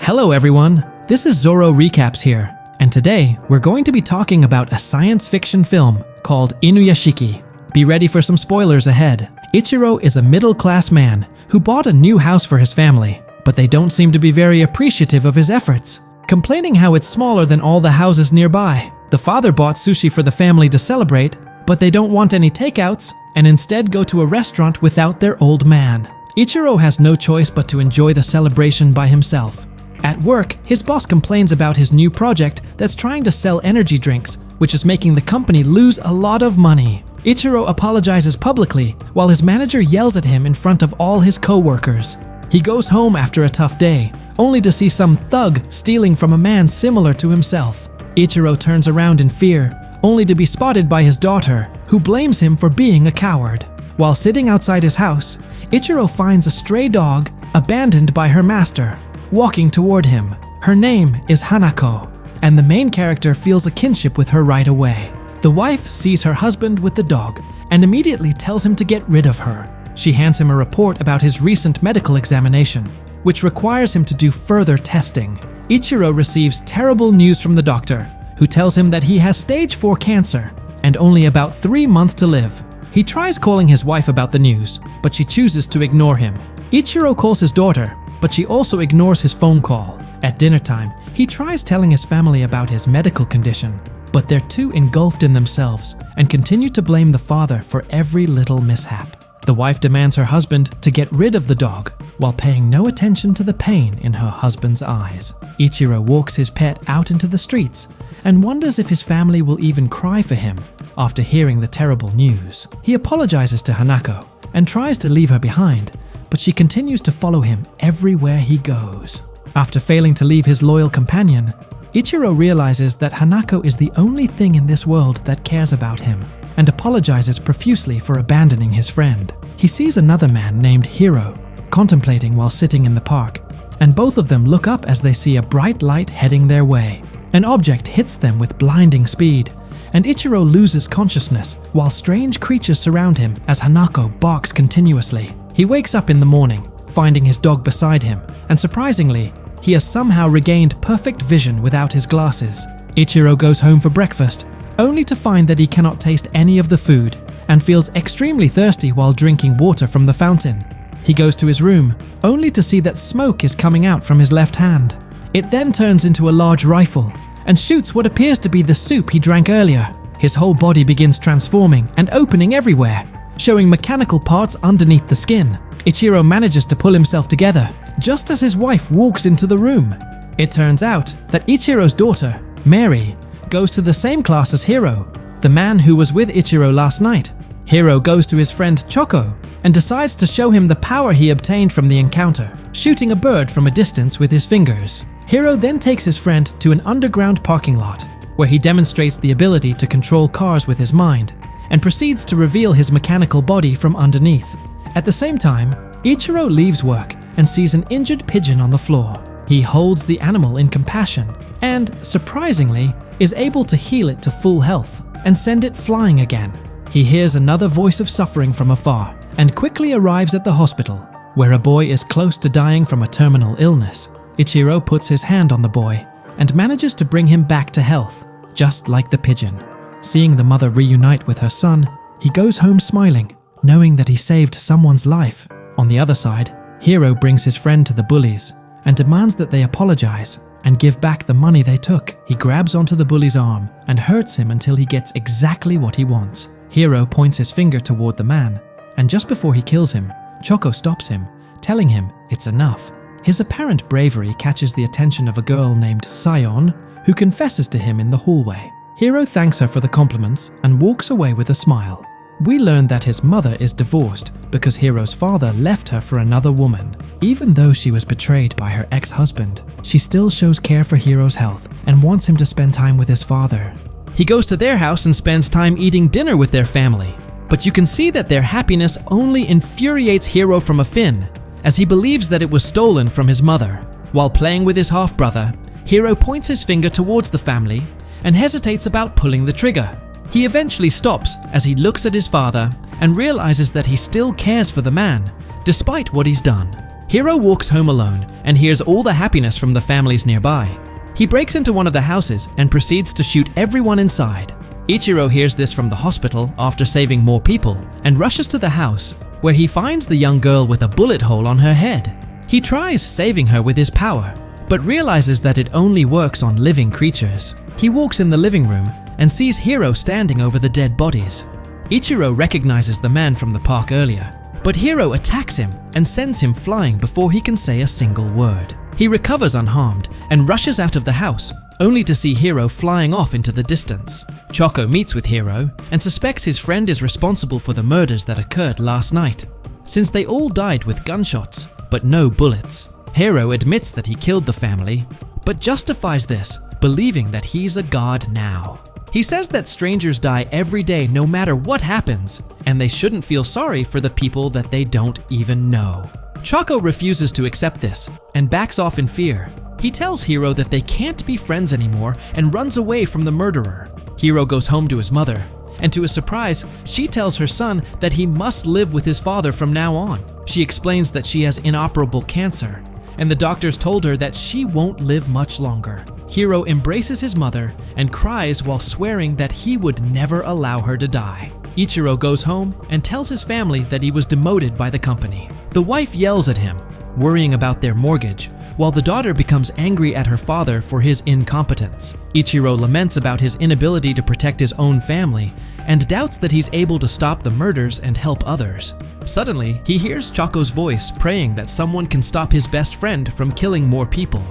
Hello everyone, this is Zoro Recaps here, and today we're going to be talking about a science fiction film called Inuyashiki. Be ready for some spoilers ahead. Ichirō is a middle-class man who bought a new house for his family, but they don't seem to be very appreciative of his efforts, complaining how it's smaller than all the houses nearby. The father bought sushi for the family to celebrate, but they don't want any takeouts and instead go to a restaurant without their old man. Ichirō has no choice but to enjoy the celebration by himself. At work, his boss complains about his new project that's trying to sell energy drinks, which is making the company lose a lot of money. Ichirō apologizes publicly, while his manager yells at him in front of all his co-workers. He goes home after a tough day, only to see some thug stealing from a man similar to himself. Ichirō turns around in fear, only to be spotted by his daughter, who blames him for being a coward. While sitting outside his house, Ichirō finds a stray dog abandoned by her master, walking toward him. Her name is Hanako, and the main character feels a kinship with her right away. The wife sees her husband with the dog and immediately tells him to get rid of her. She hands him a report about his recent medical examination, which requires him to do further testing. Ichirō receives terrible news from the doctor, who tells him that he has stage 4 cancer and only about 3 months to live. He tries calling his wife about the news, but she chooses to ignore him. Ichirō calls his daughter, but she also ignores his phone call. At dinner time, he tries telling his family about his medical condition, but they're too engulfed in themselves and continue to blame the father for every little mishap. The wife demands her husband to get rid of the dog, while paying no attention to the pain in her husband's eyes. Ichirō walks his pet out into the streets and wonders if his family will even cry for him after hearing the terrible news. He apologizes to Hanako and tries to leave her behind, but she continues to follow him everywhere he goes. After failing to leave his loyal companion, Ichirō realizes that Hanako is the only thing in this world that cares about him, and apologizes profusely for abandoning his friend. He sees another man named Hiro contemplating while sitting in the park, and both of them look up as they see a bright light heading their way. An object hits them with blinding speed, and Ichirō loses consciousness while strange creatures surround him as Hanako barks continuously. He wakes up in the morning, finding his dog beside him, and surprisingly, he has somehow regained perfect vision without his glasses. Ichirō goes home for breakfast, only to find that he cannot taste any of the food, and feels extremely thirsty while drinking water from the fountain. He goes to his room, only to see that smoke is coming out from his left hand. It then turns into a large rifle, and shoots what appears to be the soup he drank earlier. His whole body begins transforming and opening everywhere, showing mechanical parts underneath the skin. Ichirō manages to pull himself together, just as his wife walks into the room. It turns out that Ichiro's daughter, Mary, goes to the same class as Hiro, the man who was with Ichirō last night. Hiro goes to his friend Choco and decides to show him the power he obtained from the encounter, shooting a bird from a distance with his fingers. Hiro then takes his friend to an underground parking lot, where he demonstrates the ability to control cars with his mind, and proceeds to reveal his mechanical body from underneath. At the same time, Ichirō leaves work and sees an injured pigeon on the floor. He holds the animal in compassion and, surprisingly, is able to heal it to full health and send it flying again. He hears another voice of suffering from afar and quickly arrives at the hospital, where a boy is close to dying from a terminal illness. Ichirō puts his hand on the boy and manages to bring him back to health, just like the pigeon. Seeing the mother reunite with her son, he goes home smiling, knowing that he saved someone's life. On the other side, Hiro brings his friend to the bullies and demands that they apologize and give back the money they took. He grabs onto the bully's arm and hurts him until he gets exactly what he wants. Hiro points his finger toward the man, and just before he kills him, Choco stops him, telling him it's enough. His apparent bravery catches the attention of a girl named Sion, who confesses to him in the hallway. Hiro thanks her for the compliments and walks away with a smile. We learn that his mother is divorced because Hiro's father left her for another woman. Even though she was betrayed by her ex-husband, she still shows care for Hiro's health and wants him to spend time with his father. He goes to their house and spends time eating dinner with their family, but you can see that their happiness only infuriates Hiro from within, as he believes that it was stolen from his mother. While playing with his half-brother, Hiro points his finger towards the family and hesitates about pulling the trigger. He eventually stops as he looks at his father and realizes that he still cares for the man, despite what he's done. Hiro walks home alone and hears all the happiness from the families nearby. He breaks into one of the houses and proceeds to shoot everyone inside. Ichirō hears this from the hospital after saving more people and rushes to the house, where he finds the young girl with a bullet hole on her head. He tries saving her with his power, but realizes that it only works on living creatures. He walks in the living room and sees Hiro standing over the dead bodies. Ichirō recognizes the man from the park earlier, but Hiro attacks him and sends him flying before he can say a single word. He recovers unharmed and rushes out of the house, only to see Hiro flying off into the distance. Choco meets with Hiro and suspects his friend is responsible for the murders that occurred last night, since they all died with gunshots, but no bullets. Hiro admits that he killed the family, but justifies this, believing that he's a god now. He says that strangers die every day no matter what happens, and they shouldn't feel sorry for the people that they don't even know. Choco refuses to accept this and backs off in fear. He tells Hiro that they can't be friends anymore and runs away from the murderer. Hiro goes home to his mother, and to his surprise, she tells her son that he must live with his father from now on. She explains that she has inoperable cancer, and the doctors told her that she won't live much longer. Hiro embraces his mother and cries while swearing that he would never allow her to die. Ichirō goes home and tells his family that he was demoted by the company. The wife yells at him, worrying about their mortgage, while the daughter becomes angry at her father for his incompetence. Ichirō laments about his inability to protect his own family and doubts that he's able to stop the murders and help others. Suddenly, he hears Choco's voice praying that someone can stop his best friend from killing more people.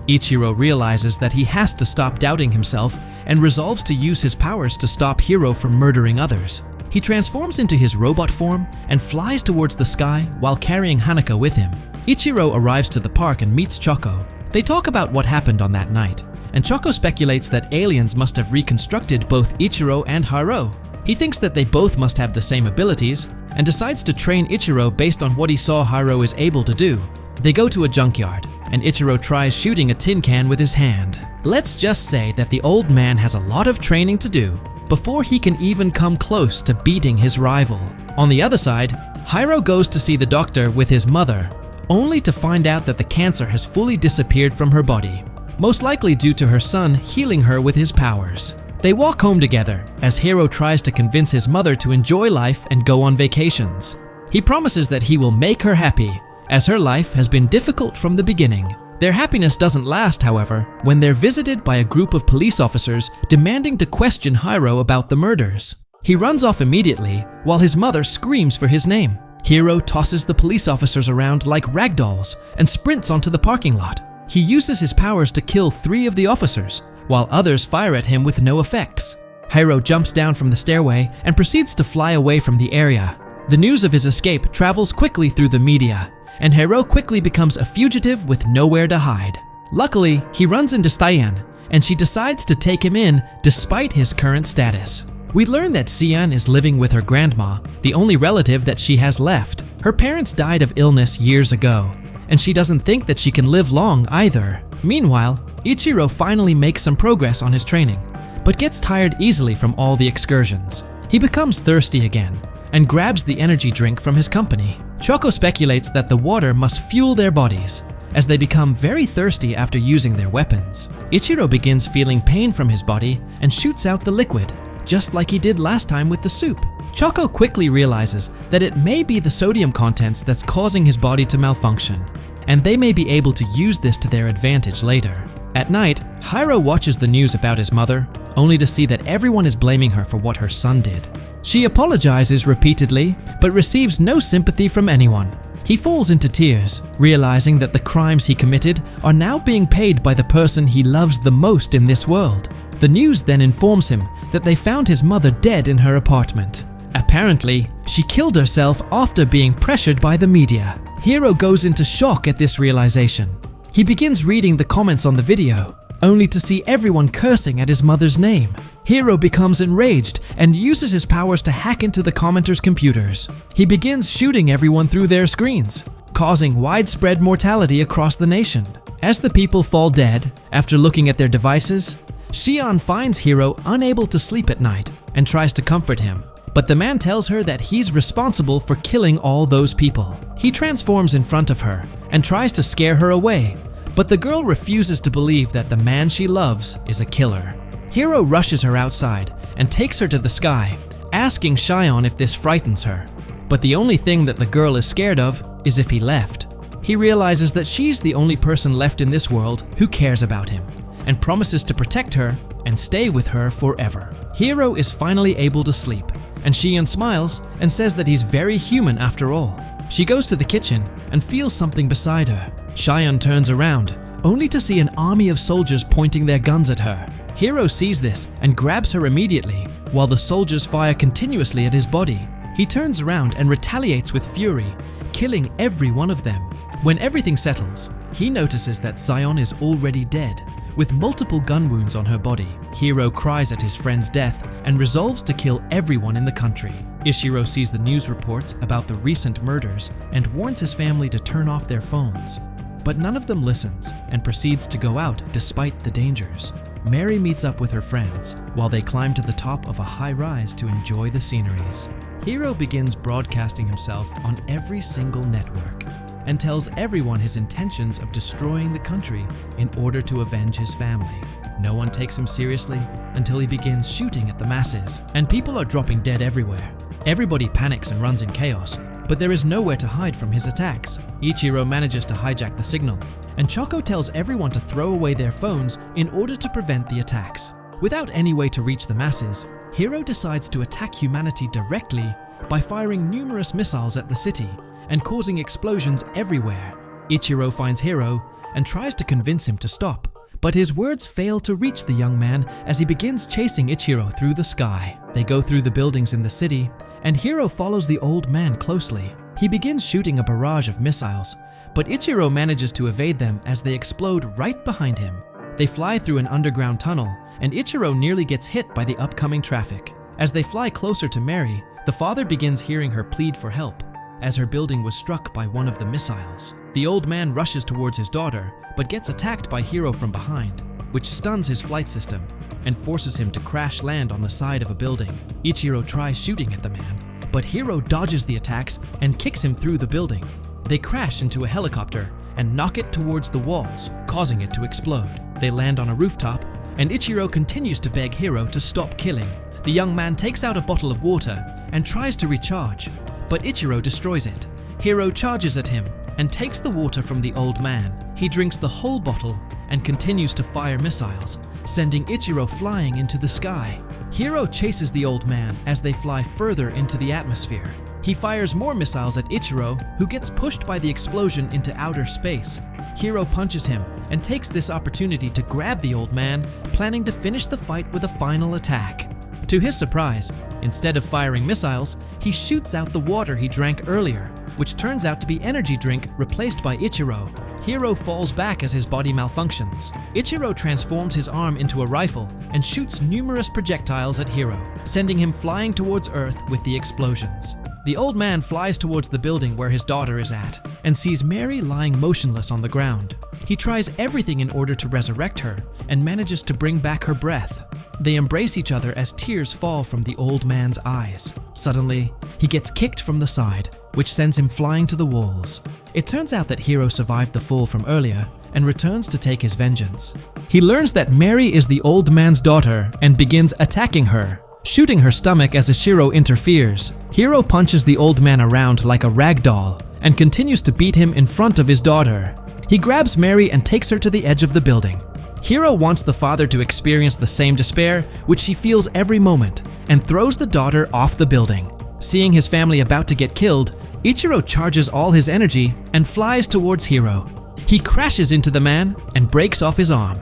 Ichirō realizes that he has to stop doubting himself and resolves to use his powers to stop Hiro from murdering others. He transforms into his robot form and flies towards the sky while carrying Hanaka with him. Ichirō arrives to the park and meets Choco. They talk about what happened on that night, and Choco speculates that aliens must have reconstructed both Ichirō and Hiro. He thinks that they both must have the same abilities and decides to train Ichirō based on what he saw Hiro is able to do. They go to a junkyard, and Ichirō tries shooting a tin can with his hand. Let's just say that the old man has a lot of training to do before he can even come close to beating his rival. On the other side, Hiro goes to see the doctor with his mother, only to find out that the cancer has fully disappeared from her body, most likely due to her son healing her with his powers. They walk home together as Hiro tries to convince his mother to enjoy life and go on vacations. He promises that he will make her happy, as her life has been difficult from the beginning. Their happiness doesn't last, however, when they're visited by a group of police officers demanding to question Hiro about the murders. He runs off immediately while his mother screams for his name. Hiro tosses the police officers around like ragdolls and sprints onto the parking lot. He uses his powers to kill 3 of the officers, while others fire at him with no effects. Hiro jumps down from the stairway and proceeds to fly away from the area. The news of his escape travels quickly through the media, and Hiro quickly becomes a fugitive with nowhere to hide. Luckily, he runs into Cyan, and she decides to take him in despite his current status. We learn that Cyan is living with her grandma, the only relative that she has left. Her parents died of illness years ago, and she doesn't think that she can live long either. Meanwhile, Ichirō finally makes some progress on his training, but gets tired easily from all the excursions. He becomes thirsty again, and grabs the energy drink from his company. Choco speculates that the water must fuel their bodies, as they become very thirsty after using their weapons. Ichirō begins feeling pain from his body and shoots out the liquid, just like he did last time with the soup. Choco quickly realizes that it may be the sodium contents that's causing his body to malfunction, and they may be able to use this to their advantage later. At night, Hiro watches the news about his mother, only to see that everyone is blaming her for what her son did. She apologizes repeatedly, but receives no sympathy from anyone. He falls into tears, realizing that the crimes he committed are now being paid by the person he loves the most in this world. The news then informs him that they found his mother dead in her apartment. Apparently, she killed herself after being pressured by the media. Hiro goes into shock at this realization. He begins reading the comments on the video, only to see everyone cursing at his mother's name. Hiro becomes enraged and uses his powers to hack into the commenters' computers. He begins shooting everyone through their screens, causing widespread mortality across the nation. As the people fall dead, after looking at their devices, Shion finds Hiro unable to sleep at night and tries to comfort him, but the man tells her that he's responsible for killing all those people. He transforms in front of her and tries to scare her away, but the girl refuses to believe that the man she loves is a killer. Hiro rushes her outside and takes her to the sky, asking Shion if this frightens her. But the only thing that the girl is scared of is if he left. He realizes that she's the only person left in this world who cares about him, and promises to protect her and stay with her forever. Hiro is finally able to sleep, and Shion smiles and says that he's very human after all. She goes to the kitchen and feels something beside her. Shion turns around, only to see an army of soldiers pointing their guns at her. Hiro sees this and grabs her immediately, while the soldiers fire continuously at his body. He turns around and retaliates with fury, killing every one of them. When everything settles, he notices that Shion is already dead, with multiple gun wounds on her body. Hiro cries at his friend's death and resolves to kill everyone in the country. Ichirō sees the news reports about the recent murders and warns his family to turn off their phones. But none of them listens and proceeds to go out despite the dangers. Mary meets up with her friends while they climb to the top of a high rise to enjoy the sceneries. Hiro begins broadcasting himself on every single network and tells everyone his intentions of destroying the country in order to avenge his family. No one takes him seriously until he begins shooting at the masses, and people are dropping dead everywhere. Everybody panics and runs in chaos, but there is nowhere to hide from his attacks. Ichirō manages to hijack the signal, and Choco tells everyone to throw away their phones in order to prevent the attacks. Without any way to reach the masses, Hiro decides to attack humanity directly by firing numerous missiles at the city and causing explosions everywhere. Ichirō finds Hiro and tries to convince him to stop, but his words fail to reach the young man as he begins chasing Ichirō through the sky. They go through the buildings in the city, and Hiro follows the old man closely. He begins shooting a barrage of missiles, but Ichirō manages to evade them as they explode right behind him. They fly through an underground tunnel, and Ichirō nearly gets hit by the upcoming traffic. As they fly closer to Mary, the father begins hearing her plead for help, as her building was struck by one of the missiles. The old man rushes towards his daughter, but gets attacked by Hiro from behind, which stuns his flight system and forces him to crash land on the side of a building. Ichirō tries shooting at the man, but Hiro dodges the attacks and kicks him through the building. They crash into a helicopter and knock it towards the walls, causing it to explode. They land on a rooftop, and Ichirō continues to beg Hiro to stop killing. The young man takes out a bottle of water and tries to recharge, but Ichirō destroys it. Hiro charges at him and takes the water from the old man. He drinks the whole bottle and continues to fire missiles, sending Ichirō flying into the sky. Hiro chases the old man as they fly further into the atmosphere. He fires more missiles at Ichirō, who gets pushed by the explosion into outer space. Hiro punches him and takes this opportunity to grab the old man, planning to finish the fight with a final attack. To his surprise, instead of firing missiles, he shoots out the water he drank earlier, which turns out to be energy drink replaced by Ichirō. Hiro falls back as his body malfunctions. Ichirō transforms his arm into a rifle and shoots numerous projectiles at Hiro, sending him flying towards Earth with the explosions. The old man flies towards the building where his daughter is at and sees Mary lying motionless on the ground. He tries everything in order to resurrect her and manages to bring back her breath. They embrace each other as tears fall from the old man's eyes. Suddenly, he gets kicked from the side, which sends him flying to the walls. It turns out that Hiro survived the fall from earlier and returns to take his vengeance. He learns that Mary is the old man's daughter and begins attacking her, shooting her stomach as Ichirō interferes. Hiro punches the old man around like a rag doll and continues to beat him in front of his daughter. He grabs Mary and takes her to the edge of the building. Hiro wants the father to experience the same despair, which he feels every moment, and throws the daughter off the building. Seeing his family about to get killed, Ichirō charges all his energy and flies towards Hiro. He crashes into the man and breaks off his arm.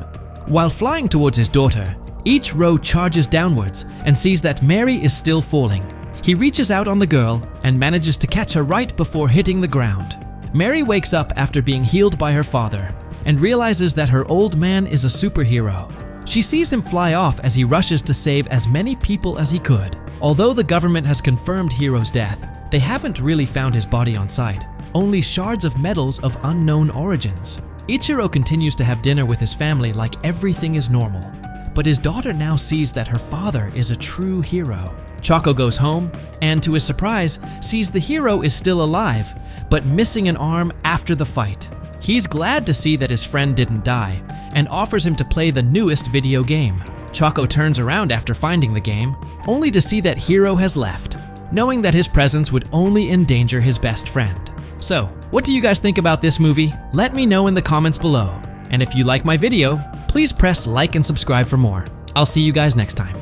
While flying towards his daughter, Ichirō charges downwards and sees that Mary is still falling. He reaches out on the girl and manages to catch her right before hitting the ground. Mary wakes up after being healed by her father and realizes that her old man is a superhero. She sees him fly off as he rushes to save as many people as he could. Although the government has confirmed Hiro's death, they haven't really found his body on site, only shards of metals of unknown origins. Ichirō continues to have dinner with his family like everything is normal, but his daughter now sees that her father is a true hero. Choco goes home and, to his surprise, sees the hero is still alive, but missing an arm after the fight. He's glad to see that his friend didn't die and offers him to play the newest video game. Choco turns around after finding the game, only to see that Hiro has left, knowing that his presence would only endanger his best friend. So, what do you guys think about this movie? Let me know in the comments below. And if you like my video, please press like and subscribe for more. I'll see you guys next time.